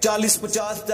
40, 50,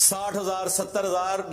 60,000, 70,000,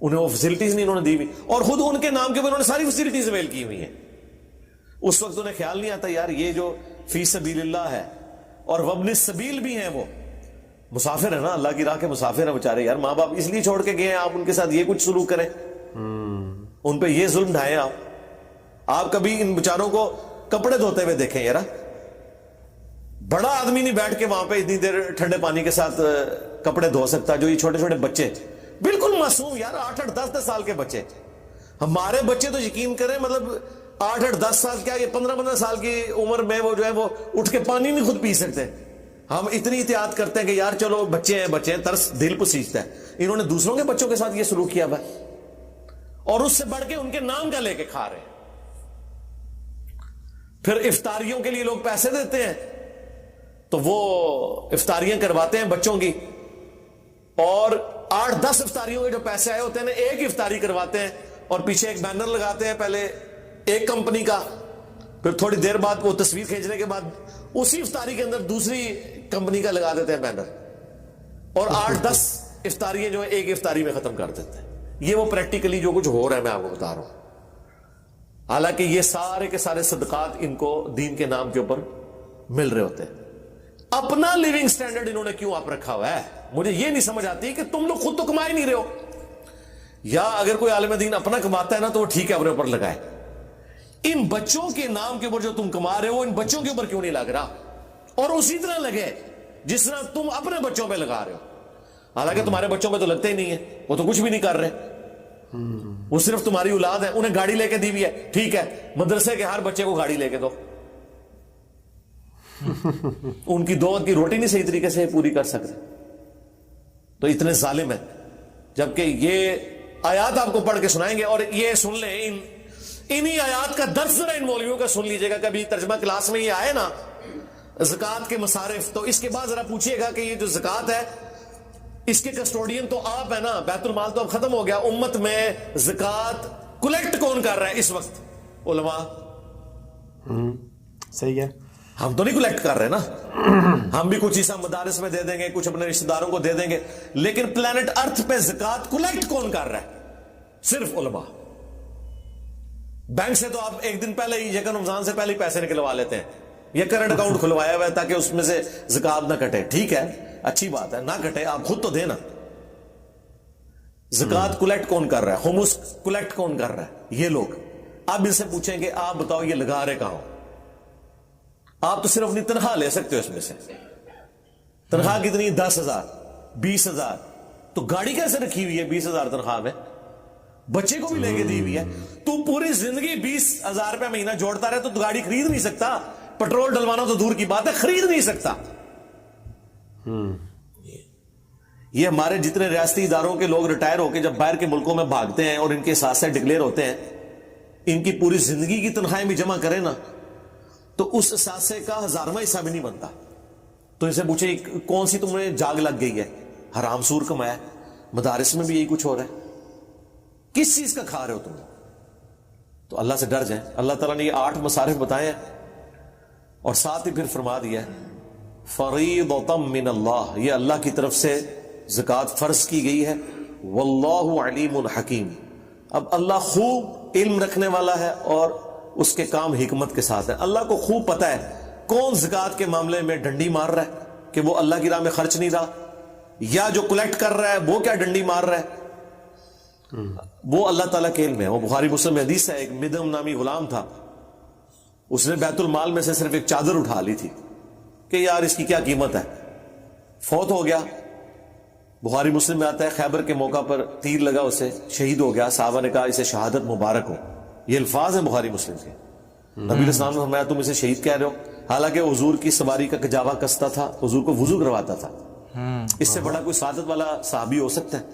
انہیں وہ فیسلٹیز نہیں انہوں نے دی ہوئی, اور خود ان کے نام کے اوپر انہوں نے ساری فیسلٹیز اویل کی ہوئی ہیں. اس وقت انہیں خیال نہیں آتا یار یہ جو فی سبیل اللہ ہے اور وابن السبیل بھی ہیں, وہ مسافر ہے نا, اللہ کی راہ کے مسافر ہیں بیچارے یار, ماں باپ اس لیے چھوڑ کے گئے ہیں, آپ ان کے ساتھ یہ کچھ سلوک کریں, ان پہ یہ ظلم ڈھائیں. آپ کبھی ان بیچاروں کو کپڑے دھوتے ہوئے دیکھیں یار, بڑا آدمی نہیں بیٹھ کے وہاں پہ اتنی دیر ٹھنڈے پانی کے ساتھ کپڑے دھو سکتا, جو یہ چھوٹے چھوٹے بچے بالکل معصوم یار, 8-8 10-10 سال کے بچے. ہمارے بچے تو یقین کریں مطلب 8-8 10 سال کیا, یہ 15-15 سال کی عمر میں وہ جو ہے وہ اٹھ کے پانی نہیں خود پی سکتے. ہم اتنی احتیاط کرتے ہیں کہ یار چلو بچے ہیں, ترس دل پسیجتا ہے. انہوں نے دوسروں کے بچوں کے ساتھ یہ سلوک کیا ہوا ہے, اور اس سے بڑھ کے ان کے نام کا لے کے کھا رہے ہیں. پھر افطاریوں کے لیے لوگ پیسے دیتے ہیں تو وہ افطاریاں کرواتے ہیں بچوں کی, اور 8-10 افطاریوں کے جو پیسے آئے ہوتے ہیں ایک افطاری کرواتے ہیں, اور پیچھے ایک بینر لگاتے ہیں پہلے ایک کمپنی کا, پھر تھوڑی دیر بعد وہ تصویر کھینچنے کے بعد اسی افطاری کے اندر دوسری کمپنی کا لگا دیتے ہیں بینر, اور 8-10 افطاریاں جو ہے ایک افطاری میں ختم کر دیتے ہیں. یہ وہ پریکٹیکلی جو کچھ ہو رہا ہے میں آپ کو بتا رہا ہوں. حالانکہ یہ سارے کے سارے صدقات ان کو دین کے نام کے اوپر مل رہے ہوتے ہیں. اپنا لیونگ سٹینڈرڈ انہوں نے کیوں آپ رکھا ہوا ہے, مجھے یہ نہیں سمجھ آتی کہ تم لوگ خود تو کما ہی نہیں رہے ہو, یا اگر کوئی عالم دین اپنا کماتا ہے نا تو وہ ٹھیک ہے اپنے اوپر لگائے. ان بچوں کے نام کے اوپر جو تم کما رہے ہو ان بچوں کے اوپر کیوں نہیں لگ رہا, اور اسی طرح لگے جس طرح تم اپنے بچوں پہ لگا رہے ہو. حالانکہ تمہارے بچوں پہ تو لگتے ہی نہیں ہے, وہ تو کچھ بھی نہیں کر رہے, وہ صرف تمہاری اولاد ہے. انہیں گاڑی لے کے دی ہوئی ہے, ٹھیک ہے, مدرسے کے ہر بچے کو گاڑی لے کے دو, ان کی 2 وقت کی روٹی نہیں صحیح طریقے سے پوری کر سکتے. تو اتنے ظالم ہیں, جبکہ یہ آیات آپ کو پڑھ کے سنائیں گے, اور یہ سن لیں انہی آیات کا درس ذرا ان مولویوں کا سن لیجئے گا. کبھی ترجمہ کلاس میں یہ آئے نا زکوٰۃ کے مصارف, تو اس کے بعد ذرا پوچھئے گا کہ یہ جو زکوٰۃ ہے اس کے کسٹوڈین تو آپ ہے نا, بیت المال تو اب ختم ہو گیا, امت میں زکوٰۃ کلیکٹ کون کر رہا ہے اس وقت؟ علماء. صحیح ہے, ہم تو نہیں کلیکٹ کر رہے نا, ہم بھی کچھ حصہ مدارس میں دے دیں گے, کچھ اپنے رشتہ داروں کو دے دیں گے, لیکن پلانٹ ارتھ پہ زکوٰۃ کلیکٹ کون کر رہا ہے؟ صرف علماء. بینک سے تو آپ ایک دن پہلے ہی, یکم رمضان سے پہلے ہی پیسے نکلوا لیتے ہیں, یہ کرنٹ اکاؤنٹ کھلوایا ہوا ہے تاکہ اس میں سے زکوٰۃ نہ کٹے. ٹھیک ہے, اچھی بات ہے, نہ کٹے, آپ خود تو دینا. زکوٰۃ کلیکٹ کون کر رہا ہے, خمس کلیکٹ کون کر رہا ہے؟ یہ لوگ. اب ان سے پوچھیں کہ آپ بتاؤ یہ لگا رہے کہاں؟ آپ تو صرف اپنی تنخواہ لے سکتے ہو اس میں سے. تنخواہ کتنی؟ 10,000 20,000. تو گاڑی کیسے رکھی ہوئی ہے 20,000 تنخواہ میں؟ بچے کو بھی لے کے دی ہوئی ہے. تو پوری زندگی 20,000 روپے مہینہ جوڑتا رہے تو گاڑی خرید نہیں سکتا, پیٹرول ڈلوانا تو دور کی بات ہے, خرید نہیں سکتا. یہ ہمارے جتنے ریاستی اداروں کے لوگ ریٹائر ہو کے جب باہر کے ملکوں میں بھاگتے ہیں اور ان کے اثاثے ڈکلیئر ہوتے ہیں, ان کی پوری زندگی کی تنخواہیں بھی جمع کریں نا تو اس اثاثے کا 1000واں حصہ بھی نہیں بنتا. تو ان سے پوچھیں کون سی تم نے جاگ لگ گئی ہے, حرام سور کمایا, مدارس میں بھی یہی کچھ ہو رہا ہے, کس چیز کا کھا رہے ہو تم؟ تو اللہ سے ڈر جائیں. اللہ تعالیٰ نے یہ 8 مصارف بتائے ہیں, اور ساتھ ہی پھر فرما دیا ہے فریضۃ من اللہ, یہ اللہ کی طرف سے زکوٰۃ فرض کی گئی ہے. واللہ علیم حکیم, اب اللہ خوب علم رکھنے والا ہے اور اس کے کام حکمت کے ساتھ ہے. اللہ کو خوب پتہ ہے کون زکوٰۃ کے معاملے میں ڈنڈی مار رہا ہے کہ وہ اللہ کی راہ میں خرچ نہیں رہا, یا جو کلیکٹ کر رہا ہے وہ کیا ڈنڈی مار رہا ہے, وہ اللہ تعالیٰ کے علم ہے. وہ بخاری مسلم میں حدیث ہے, ایک مدم نامی غلام تھا, اس نے بیت المال میں سے صرف ایک چادر اٹھا لی تھی کہ یار اس کی کیا قیمت ہے, فوت ہو گیا. بخاری مسلم میں آتا ہے خیبر کے موقع پر تیر لگا اسے, شہید ہو گیا. صحابہ نے کہا اسے شہادت مبارک ہو. یہ الفاظ ہیں بخاری مسلم کے. نبی علیہ السلام نے فرمایا تم اسے شہید کہہ رہے ہو, حالانکہ حضور کی سواری کا کجاوا کستا تھا, حضور کو وضو کرواتا تھا. اس سے بڑا کوئی سعادت والا صحابی ہو سکتا ہے؟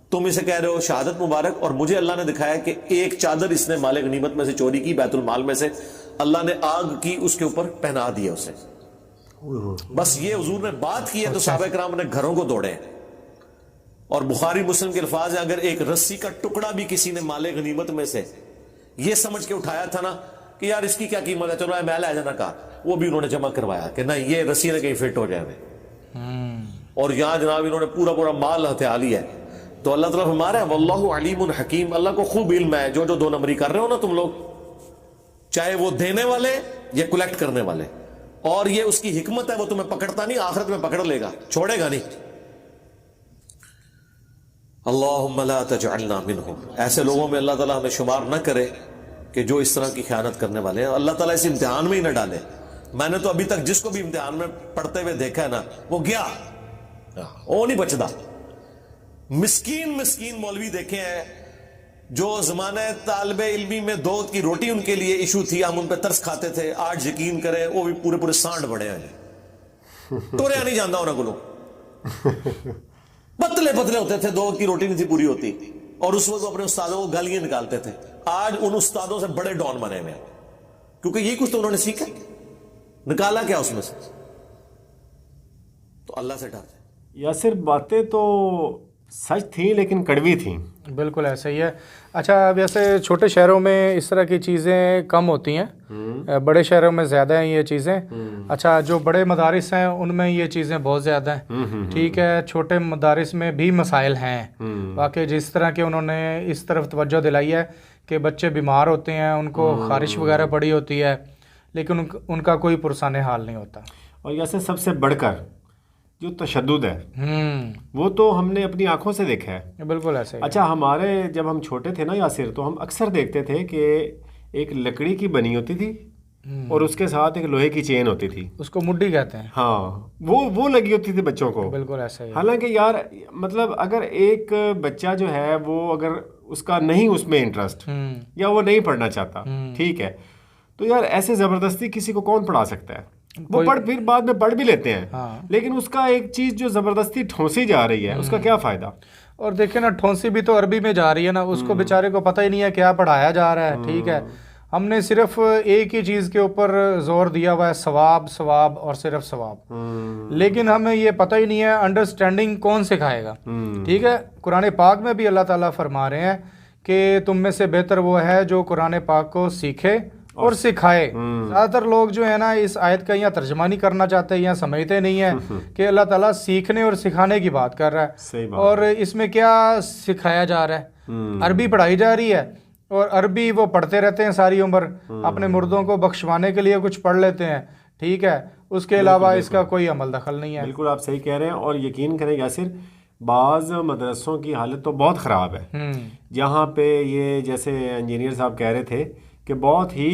تم اسے کہہ رہے ہو شہادت مبارک, اور مجھے اللہ نے دکھایا کہ ایک چادر اس نے مال غنیمت میں سے چوری کی, بیت المال میں سے, اللہ نے آگ کی اس کے اوپر پہنا دیا اسے. بس یہ حضور نے بات کی ہے تو صحابہ کرام نے گھروں کو دوڑے. اور بخاری مسلم کے الفاظ ہیں اگر ایک رسی کا ٹکڑا بھی کسی نے مال غنیمت میں سے یہ سمجھ کے اٹھایا تھا نا کہ یار اس کی کیا قیمت ہے, چلو میں لے جانا کہا, وہ بھی انہوں نے جمع کروایا کہ نہیں یہ رسی نے کہیں فٹ ہو جائے. اور یہاں جناب انہوں نے پورا مال ہتھیا لیا ہے. تو اللہ تعالیٰ فرما رہا ہے واللہ علیم حکیم، اللہ کو خوب علم ہے جو 2 نمبری کر رہے ہو نا تم لوگ، چاہے وہ دینے والے یا کلیکٹ کرنے والے، اور یہ اس کی حکمت ہے، وہ تمہیں پکڑتا نہیں، آخرت میں پکڑ لے گا، چھوڑے گا نہیں۔ اللہم لا تجعلنا منہم، ایسے لوگوں میں اللہ تعالیٰ ہمیں شمار نہ کرے کہ جو اس طرح کی خیانت کرنے والے ہیں، اللہ تعالیٰ اس امتحان میں ہی نہ ڈالے۔ میں نے تو ابھی تک جس کو بھی امتحان میں پڑھتے ہوئے دیکھا ہے نا، وہ گیا، وہ نہیں بچتا۔ مسکین مولوی دیکھے ہیں جو زمانہ طالب علمی میں 2 کی روٹی ان کے لیے ایشو تھی، ہم ان پہ ترس کھاتے تھے، آج یقین کریں وہ بھی پورے سانڈ بڑے ہیں، ٹوریا نہیں جانتا انہوں کو، پتلے ہوتے تھے، 2 کی روٹی نہیں تھی پوری ہوتی، اور اس وقت وہ اپنے استادوں کو گالیاں نکالتے تھے۔ آج ان استادوں سے بڑے ڈان بنے ہوئے ہیں، کیونکہ یہی کچھ تو انہوں نے سیکھا، نکالا کیا اس میں سے؟ تو اللہ سے ڈرتے۔ یاسر باتیں تو سچ تھیں لیکن کڑوی تھیں۔ بالکل ایسا ہی ہے۔ اچھا اب ایسے چھوٹے شہروں میں اس طرح کی چیزیں کم ہوتی ہیں، بڑے شہروں میں زیادہ ہیں یہ چیزیں۔ اچھا جو بڑے مدارس ہیں ان میں یہ چیزیں بہت زیادہ ہیں، ٹھیک ہے، چھوٹے مدارس میں بھی مسائل ہیں واقعی، جس طرح کہ انہوں نے اس طرف توجہ دلائی ہے کہ بچے بیمار ہوتے ہیں، ان کو خارش وغیرہ پڑی ہوتی ہے، لیکن ان کا کوئی پرسان حال نہیں ہوتا۔ اور یاسر سب سے بڑھ کر جو تشدد ہے وہ تو ہم نے اپنی آنکھوں سے دیکھا ہے۔ بالکل ایسے ہی۔ اچھا ہمارے جب ہم چھوٹے تھے نا یاسر، تو ہم اکثر دیکھتے تھے کہ ایک لکڑی کی بنی ہوتی تھی اور اس کے ساتھ ایک لوہے کی چین ہوتی تھی، اس کو مڈی کہتے ہیں۔ ہاں وہ لگی ہوتی تھی بچوں کو۔ بالکل ایسا ہی۔ حالانکہ یار مطلب اگر ایک بچہ جو ہے وہ اگر اس کا نہیں اس میں انٹرسٹ یا وہ نہیں پڑھنا چاہتا، ٹھیک ہے، تو یار ایسے زبردستی کسی کو کون پڑھا سکتا ہے؟ وہ پھر بعد میں پڑھ بھی لیتے ہیں، لیکن اس کا ایک چیز جو زبردستی ٹھونسی جا رہی ہے اس کا کیا فائدہ؟ اور دیکھیں نا ٹھونسی بھی تو عربی میں جا رہی ہے نا، اس کو بیچارے کو پتہ ہی نہیں ہے کیا پڑھایا جا رہا ہے، ٹھیک ہے۔ ہم نے صرف ایک ہی چیز کے اوپر زور دیا ہوا ہے، ثواب اور صرف ثواب، لیکن ہمیں یہ پتہ ہی نہیں ہے انڈرسٹینڈنگ کون سکھائے گا، ٹھیک ہے۔ قرآن پاک میں بھی اللہ تعالیٰ فرما رہے ہیں کہ تم میں سے بہتر وہ ہے جو قرآن پاک کو سیکھے اور سکھائے۔ زیادہ تر لوگ جو ہے نا اس آیت کا یا ترجمہ نہیں کرنا چاہتے یا سمجھتے نہیں ہیں کہ اللہ تعالیٰ سیکھنے اور سکھانے کی بات کر رہا ہے، اور اس میں کیا سکھایا جا رہا ہے؟ عربی پڑھائی جا رہی ہے، اور عربی وہ پڑھتے رہتے ہیں ساری عمر، اپنے مردوں کو بخشوانے کے لیے کچھ پڑھ لیتے ہیں، ٹھیک ہے، اس کے علاوہ اس کا کوئی عمل دخل نہیں ہے۔ بالکل آپ صحیح کہہ رہے ہیں، اور یقین کریں یاسر بعض مدرسوں کی حالت تو بہت خراب ہے، جہاں پہ یہ جیسے انجینئر صاحب کہہ رہے تھے کہ بہت ہی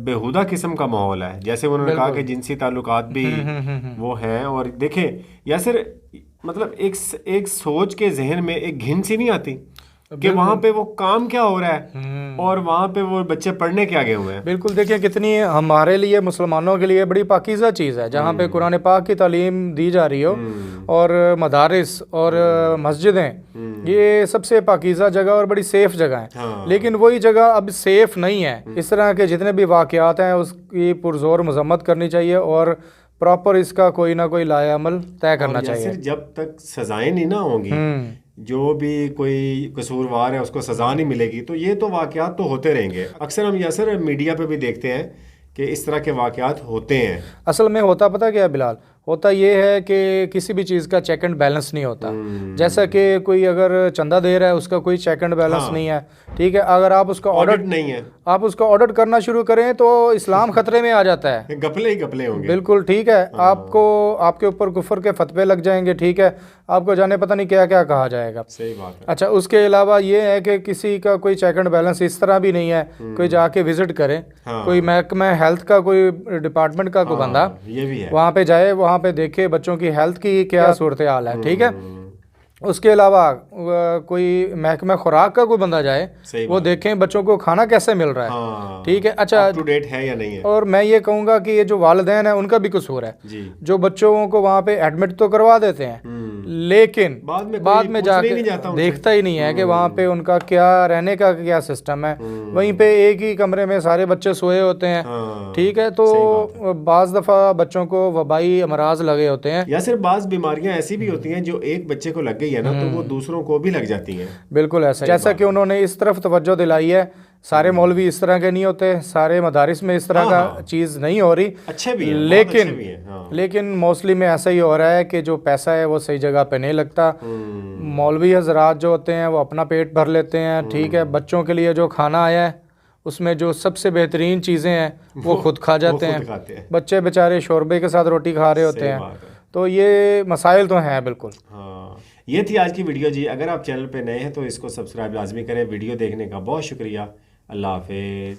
بےہودہ قسم کا ماحول ہے، جیسے انہوں نے کہا کہ جنسی تعلقات بھی وہ ہیں۔ اور دیکھیں یاسر مطلب ایک سوچ کے ذہن میں ایک گھن سی نہیں آتی کہ وہاں پہ وہ کام کیا ہو رہا ہے اور وہاں پہ وہ بچے پڑھنے کیا گئے ہوئے ہیں۔ بالکل دیکھیں کتنی ہمارے لیے مسلمانوں کے لیے بڑی پاکیزہ چیز ہے جہاں پہ قرآن پاک کی تعلیم دی جا رہی ہو، اور مدارس اور مسجدیں یہ سب سے پاکیزہ جگہ اور بڑی سیف جگہ ہیں، لیکن وہی جگہ اب سیف نہیں ہے۔ اس طرح کے جتنے بھی واقعات ہیں اس کی پرزور مذمت کرنی چاہیے اور پراپر اس کا کوئی نہ کوئی لائحہ عمل طے کرنا چاہیے۔ جب تک سزائیں نہیں نہ ہوں گی، جو بھی کوئی قصوروار ہے اس کو سزا نہیں ملے گی، تو یہ تو واقعات تو ہوتے رہیں گے۔ اکثر ہم یاسر میڈیا پہ بھی دیکھتے ہیں کہ اس طرح کے واقعات ہوتے ہیں۔ اصل میں ہوتا پتہ کیا ہے بلال؟ ہوتا یہ ہے کہ کسی بھی چیز کا چیک اینڈ بیلنس نہیں ہوتا، جیسا کہ کوئی اگر چندہ دے رہا ہے اس کا کوئی چیک اینڈ بیلنس نہیں ہے، ٹھیک ہے۔ اگر آپ اس کا آڈٹ نہیں ہے، آپ اس کا آڈٹ کرنا شروع کریں تو اسلام خطرے میں آ جاتا ہے، گپلے ہی گپلے ہوں گے۔ بالکل ٹھیک ہے، آپ کے اوپر کفر کے فتوے لگ جائیں گے، ٹھیک ہے، آپ کو جانے پتہ نہیں کیا کیا کہا جائے گا۔ صحیح بات ہے۔ اچھا اس کے علاوہ یہ ہے کہ کسی کا کوئی چیک اینڈ بیلنس اس طرح بھی نہیں ہے، کوئی جا کے وزٹ کرے، کوئی محکمہ ہیلتھ کا کوئی ڈپارٹمنٹ کا کوئی بندہ یہ بھی ہے، وہاں پہ جائے، وہاں پہ دیکھے بچوں کی ہیلتھ کی کیا صورتحال ہے، ٹھیک ہے۔ اس کے علاوہ کوئی محکمہ خوراک کا کوئی بندہ جائے، وہ دیکھیں بچوں کو کھانا کیسے مل رہا ہے، ٹھیک ہے۔ اچھا اپ ٹو ڈیٹ ہے یا نہیں ہے۔ اور میں یہ کہوں گا کہ یہ جو والدین ہیں ان کا بھی قصور ہے، جو بچوں کو وہاں پہ ایڈمٹ تو کروا دیتے ہیں لیکن بعد میں جا کے دیکھتا ہی نہیں ہے کہ وہاں پہ ان کا کیا رہنے کا کیا سسٹم ہے، وہیں پہ ایک ہی کمرے میں سارے بچے سوئے ہوتے ہیں، ٹھیک ہے۔ تو بعض دفعہ بچوں کو وبائی امراض لگے ہوتے ہیں، یا صرف بعض بیماریاں ایسی بھی ہوتی ہیں جو ایک بچے کو لگ گئی رہی ہے نا تو وہ دوسروں کو بھی لگ جاتی ہیں. بالکل ایسا جیسا کہ انہوں نے اس طرف توجہ دلائی ہے. سارے مولوی اس طرح کے نہیں ہوتے, سارے مدارس میں اس طرح کا چیز نہیں ہو رہی, اچھے بھی ہیں لیکن موسٹلی میں ایسا ہی ہو رہا ہے کہ جو پیسہ ہے وہ صحیح جگہ پہ نہیں لگتا. مولوی حضرات جو ہوتے ہیں وہ اپنا پیٹ بھر لیتے ہیں, ٹھیک ہے, بچوں کے لیے جو کھانا آیا ہے اس میں جو سب سے بہترین چیزیں ہیں وہ خود کھا جاتے ہیں. بچے بیچارے شوربے کے ساتھ روٹی کھا رہے ہوتے ہیں. تو یہ مسائل تو ہیں بالکل. ہاں, یہ تھی آج کی ویڈیو جی. اگر آپ چینل پہ نئے ہیں تو اس کو سبسکرائب لازمی کریں. ویڈیو دیکھنے کا بہت شکریہ. اللہ حافظ.